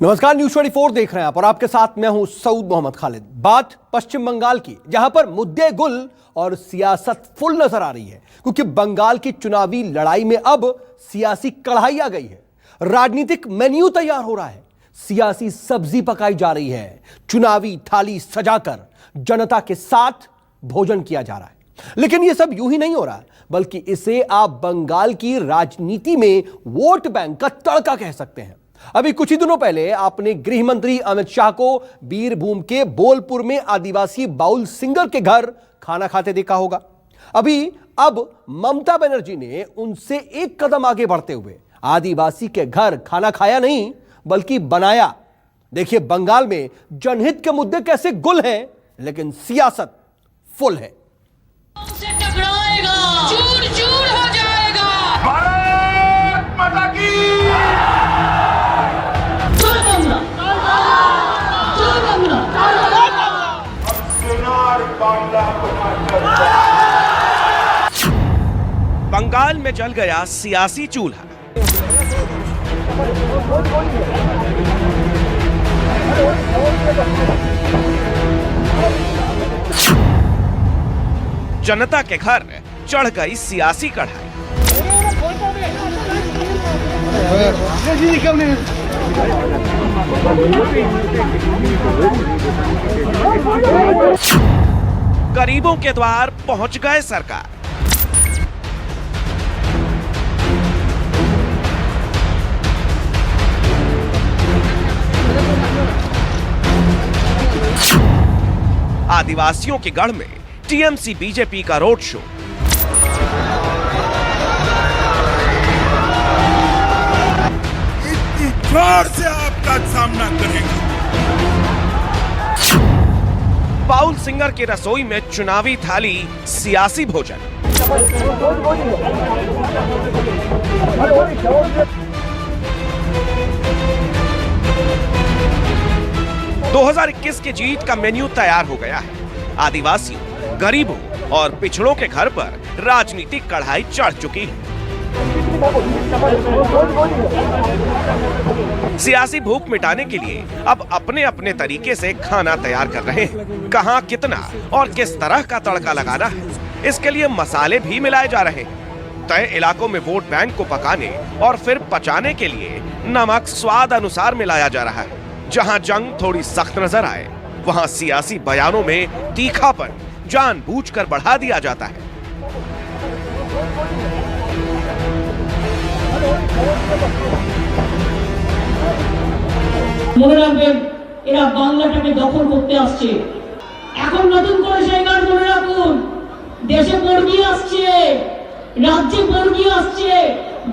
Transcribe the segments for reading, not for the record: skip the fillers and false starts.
नमस्कार, न्यूज़ 24 देख रहे हैं आप और आपके साथ मैं हूं सऊद मोहम्मद खालिद। बात पश्चिम बंगाल की, जहां पर मुद्दे गुल और सियासत फुल नजर आ रही है, क्योंकि बंगाल की चुनावी लड़ाई में अब सियासी कढ़ाई आ गई है। राजनीतिक मेन्यू तैयार हो रहा है, सियासी सब्जी पकाई जा रही है, चुनावी थाली सजाकर जनता के साथ भोजन किया जा रहा है। लेकिन यह सब यूं ही नहीं हो रहा, बल्कि इसे आप बंगाल की राजनीति में वोट बैंक का तड़का कह सकते हैं। अभी कुछ ही दिनों पहले आपने गृह मंत्री अमित शाह को बीरभूम के बोलपुर में आदिवासी बाउल सिंगर के घर खाना खाते देखा होगा। अब ममता बनर्जी ने उनसे एक कदम आगे बढ़ते हुए आदिवासी के घर खाना खाया नहीं, बल्कि बनाया। देखिए बंगाल में जनहित के मुद्दे कैसे गुल हैं, लेकिन सियासत फुल है। चूर चूर हो जाएगा। भारत माता की बंगाल में जल गया सियासी चूल्हा। जनता के घर चढ़ गई सियासी कढ़ाई। गरीबों के द्वार पहुंच गए सरकार। आदिवासियों के गढ़ में टीएमसी बीजेपी का रोड शो। इतनी जोर से आपका सामना करेंगे। बाउल सिंगर की रसोई में चुनावी थाली, सियासी भोजन। दो 2021 की जीत का मेन्यू तैयार हो गया है। आदिवासियों, गरीबों और पिछड़ों के घर पर राजनीतिक कढ़ाई चढ़ चुकी है। सियासी भूख मिटाने के लिए अब अपने अपने तरीके से खाना तैयार कर रहे हैं। कहां, कितना और किस तरह का तड़का लगाना है, इसके लिए मसाले भी मिलाए जा रहे हैं। तय इलाकों में वोट बैंक को पकाने और फिर पचाने के लिए नमक स्वाद अनुसार मिलाया जा रहा है। जहां जंग थोड़ी सख्त नजर आए, वहां सियासी बयानों में तीखापन जानबूझकर बढ़ा दिया जाता है। মনে রাখবেন, এরা বাংলাটাকে দখল করতে আসছে। এখন নতুন করে সেই গান মনে রাখুন, দেশে বর্গী আসছে, রাজ্যে বর্গী আসছে।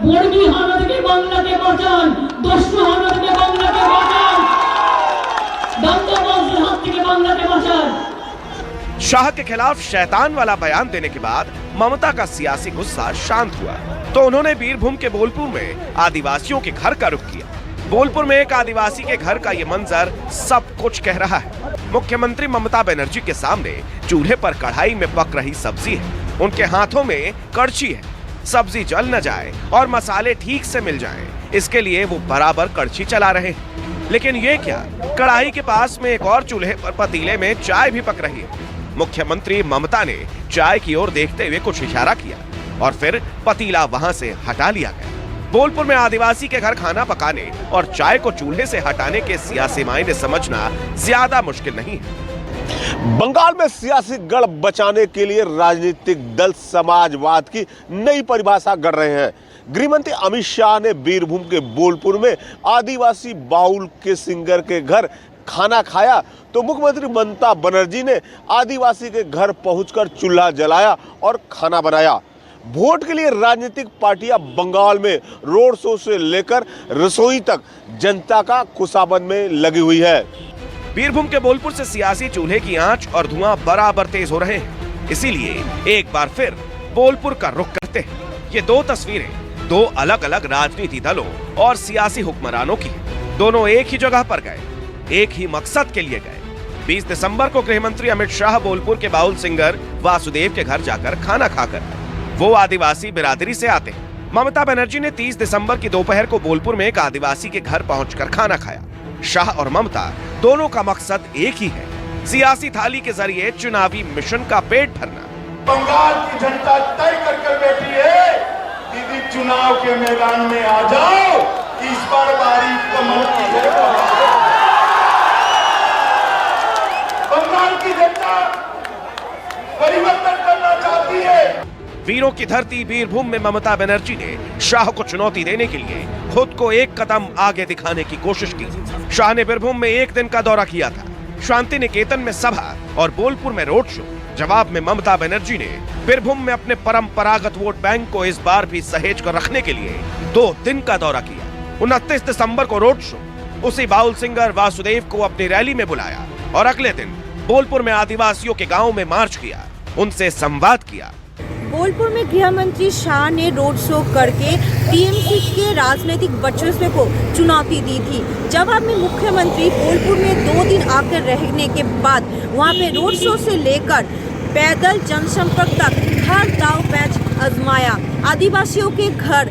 বর্গী হানা থেকে বাংলাকে বাঁচান, দস্যু হানা থেকে বাংলাকে বাঁচান, দন্তবাজদের হাত থেকে বাংলাকে বাঁচান। शाह के खिलाफ शैतान वाला बयान देने के बाद ममता का सियासी गुस्सा शांत हुआ, तो उन्होंने बीरभूम के बोलपुर में आदिवासियों के घर का रुख किया। बोलपुर में एक आदिवासी के घर का ये मंजर सब कुछ कह रहा है। मुख्यमंत्री ममता बनर्जी के सामने चूल्हे पर कढ़ाई में पक रही सब्जी है, उनके हाथों में कड़छी है। सब्जी जल न जाए और मसाले ठीक से मिल जाएं, इसके लिए वो बराबर कड़छी चला रहे हैं। लेकिन ये क्या, कढ़ाई के पास में एक और चूल्हे पर पतीले में चाय भी पक रही है। मुख्यमंत्री ममता ने चाय की ओर देखते हुए कुछ इशारा किया और फिर पतीला वहां से हटा लिया गया। बोलपुर में आदिवासी के घर खाना पकाने और चाय को चूल्हे से हटाने के सियासी मायने समझना ज्यादा मुश्किल नहीं है। बंगाल में सियासी गढ़ बचाने के लिए राजनीतिक दल समाजवाद की नई परिभाषा गढ़ रहे हैं। गृहमंत्री अमित शाह ने बीरभूम के बोलपुर में आदिवासी बाउल के सिंगर के घर खाना खाया, तो मुख्यमंत्री ममता बनर्जी ने आदिवासी के घर पहुंचकर चूल्हा जलाया और खाना बनाया। वोट के लिए राजनीतिक पार्टियां बंगाल में रोड शो से लेकर रसोई तक जनता का खुशाबंद में लगी हुई है। बीरभूम के बोलपुर से सियासी चूल्हे की आंच और धुआं बराबर तेज हो रहे हैं। इसीलिए एक बार फिर बोलपुर का रुख करते हैं। ये दो तस्वीरें दो अलग अलग राजनीति दलों और सियासी हुक्मरानों की हैं। दोनों एक ही जगह पर गए, एक ही मकसद के लिए गए। 20 दिसंबर को गृहमंत्री अमित शाह बोलपुर के बाउल सिंगर वासुदेव के घर जाकर खाना खाकर वो आदिवासी बिरादरी से आते हैं। ममता बनर्जी ने 30 दिसंबर की दोपहर को बोलपुर में एक आदिवासी के घर पहुंचकर खाना खाया। शाह और ममता दोनों का मकसद एक ही है, सियासी थाली के जरिए चुनावी मिशन का पेट भरना। बंगाल की जनता तय कर बैठी है, दीदी चुनाव के मैदान में आ जाओ, इस बार बारी कमल की है। बंगाल की जनता परिवर्तन करना चाहती है। वीरों की धरती बीरभूम में ममता बनर्जी ने शाह को चुनौती देने के लिए खुद को एक कदम आगे दिखाने की कोशिश की। शाह ने बीरभूम में एक दिन का दौरा किया था, शांति निकेतन में सभा और बोलपुर में रोड शो। जवाब में ममता बनर्जी ने बीरभूम में अपने परंपरागत वोट बैंक को इस बार भी सहेज कर रखने के लिए 2 दिन का दौरा किया। 29 दिसंबर को रोड शो, उसी बाउल सिंगर वासुदेव को अपनी रैली में बुलाया और अगले दिन बोलपुर में आदिवासियों के गांव में मार्च किया, उनसे संवाद किया। बोलपुर में गृह मंत्री शाह ने रोड शो करके टीएमसी के राजनीतिक वर्चस्व को चुनौती दी थी। जवाब में मुख्यमंत्री बोलपुर में 2 दिन आकर रहने के बाद वहां पे रोड शो से लेकर पैदल जनसंपर्क तक हर दाव पैच आजमाया। आदिवासियों के घर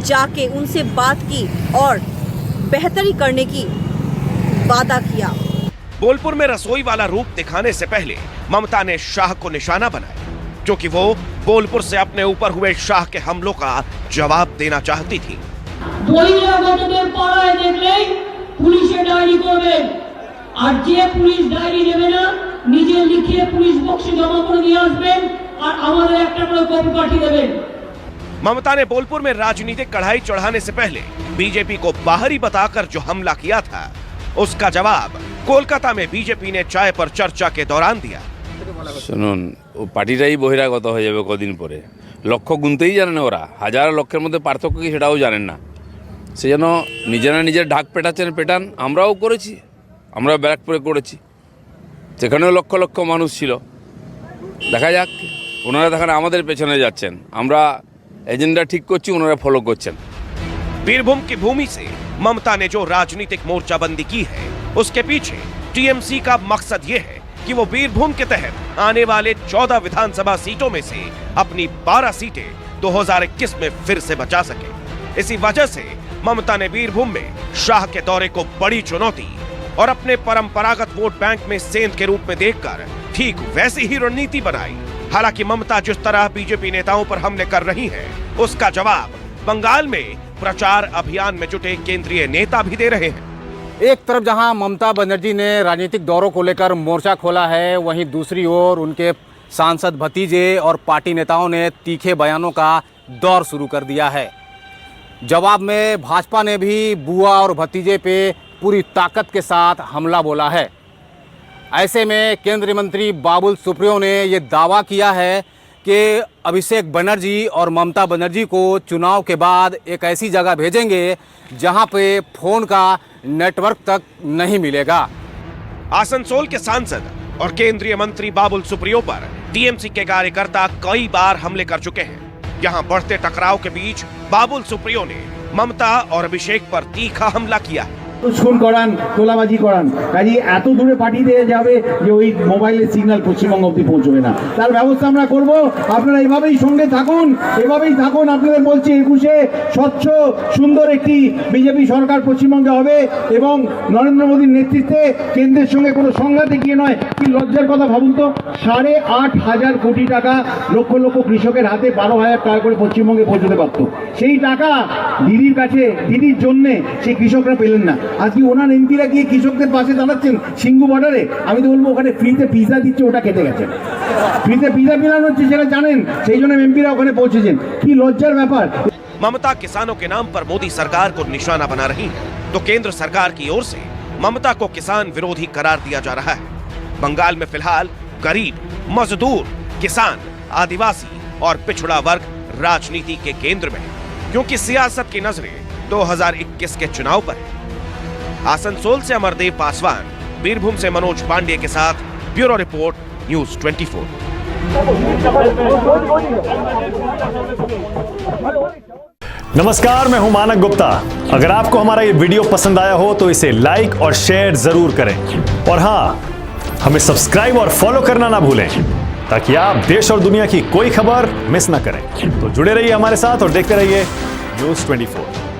जाके उनसे बात की और बेहतरी करने की वादा किया। बोलपुर में रसोई वाला रूप दिखाने से पहले ममता ने शाह को निशाना बनाया, क्योंकि वो बोलपुर से अपने ऊपर हुए शाह के हमलों का जवाब देना चाहती थी। पुलिस डायरी करबेन আর যে পুলিশ ডায়েরি নেবে না নিজে লিখে পুলিশ বক্সে জমা করে দিয়ে আসবেন আর আমাদের একটা করে কপি পাঠিয়ে দেবেন। ममता ने बोलपुर में राजनीतिक कढ़ाई चढ़ाने से पहले बीजेपी को बाहरी बताकर जो हमला किया था, उसका जवाब कोलकाता में बीजेपी ने चाय पर चर्चा के दौरान दिया। শুনুন, ও পার্টিটাই বহিরাগত হয়ে যাবে কদিন পরে। লক্ষ্য গুনতেই জানে না ওরা, হাজার লক্ষের মধ্যে পার্থক্য কি সেটাও জানেন না। সেজন্য নিজেরা নিজের ঢাক পেটাচ্ছেন, পেটান। আমরাও করেছি, আমরা ব্যারাকপুরে করেছি, সেখানেও লক্ষ লক্ষ মানুষ ছিল। দেখা যাক, ওনারা দেখেন আমাদের পেছনে যাচ্ছেন, আমরা एजेंडा ठीक करছি, ওনারা ফলো করছেন। बीरभूम की भूमि से ममता ने जो राजनीतिक मोर्चाबंदी की है, उसके पीछे टीएमसी का मकसद ये है कि वो बीरभूम के तहत आने वाले 14 विधानसभा सीटों में से अपनी 12 सीटें 2021 में फिर से बचा सके। इसी वजह से ममता ने बीरभूम में शाह के दौरे को बड़ी चुनौती और अपने परंपरागत वोट बैंक में सेंध के रूप में देखकर ठीक वैसी ही रणनीति बनाई। हालांकि ममता जिस तरह बीजेपी नेताओं पर हमले कर रही हैं, उसका जवाब बंगाल में प्रचार अभियान में जुटे केंद्रीय नेता भी दे रहे हैं। एक तरफ जहां ममता बनर्जी ने राजनीतिक दौरों को लेकर मोर्चा खोला है, वहीं दूसरी ओर उनके सांसद भतीजे और पार्टी नेताओं ने तीखे बयानों का दौर शुरू कर दिया है। जवाब में भाजपा ने भी बुआ और भतीजे पे पूरी ताकत के साथ हमला बोला है। ऐसे में केंद्रीय मंत्री बाबुल सुप्रियो ने ये दावा किया है कि अभिषेक बनर्जी और ममता बनर्जी को चुनाव के बाद एक ऐसी जगह भेजेंगे जहां पे फोन का नेटवर्क तक नहीं मिलेगा। आसनसोल के सांसद और केंद्रीय मंत्री बाबुल सुप्रियो पर टीएमसी के कार्यकर्ता कई बार हमले कर चुके हैं। यहां बढ़ते टकराव के बीच बाबुल सुप्रियो ने ममता और अभिषेक पर तीखा हमला किया है। খুন করান, তোলাবাজি করান, কাজে এত দূরে পাঠিয়ে দিয়ে যাবে যে ওই মোবাইলের সিগন্যাল পশ্চিমবঙ্গ অবধি পৌঁছবে না। তার ব্যবস্থা আমরা করব। আপনারা এইভাবেই সঙ্গে থাকুন, এভাবেই থাকুন। আপনাদের বলছি 21-এ স্বচ্ছ সুন্দর একটি বিজেপি সরকার পশ্চিমবঙ্গে হবে এবং নরেন্দ্র মোদীর নেতৃত্বে কেন্দ্রের সঙ্গে কোনো সংঘাতে গিয়ে নয়। কি লজ্জার কথা ভাবুন তো, 8,500 কোটি টাকা লক্ষ লক্ষ কৃষকের হাতে 12,000 টাকা করে পশ্চিমবঙ্গে পৌঁছতে পারত। সেই টাকা দিদির কাছে, দিদির জন্যে সেই কৃষকরা পেলেন না। আজকে ওনার এমপিরা গিয়ে কৃষকদের পাশে দাঁড়াচ্ছেন সিঙ্গু বর্ডারে। আমি তো বলবো ওখানে ফ্রিতে পিজা দিচ্ছে, ওটা খেতে গেছেন। ফ্রিতে পিজা মিলানো হচ্ছে সেটা জানেন, সেই জন্য এমপিরা ওখানে পৌঁছেছেন। কি লজ্জার ব্যাপার। ममता किसानों के नाम पर मोदी सरकार को निशाना बना रही है, तो केंद्र सरकार की ओर से ममता को किसान विरोधी करार दिया जा रहा है। बंगाल में फिलहाल गरीब, मजदूर, किसान, आदिवासी और पिछड़ा वर्ग राजनीति के केंद्र में है, क्योंकि सियासत की नजरें 2021 के चुनाव पर है। आसनसोल से अमरदेव पासवान, बीरभूम से मनोज पांडे के साथ ब्यूरो रिपोर्ट, न्यूज 24। नमस्कार, मैं हूं मानक गुप्ता। अगर आपको हमारा ये वीडियो पसंद आया हो तो इसे लाइक और शेयर जरूर करें और हां, हमें सब्सक्राइब और फॉलो करना ना भूलें ताकि आप देश और दुनिया की कोई खबर मिस ना करें। तो जुड़े रहिए हमारे साथ और देखते रहिए न्यूज 24।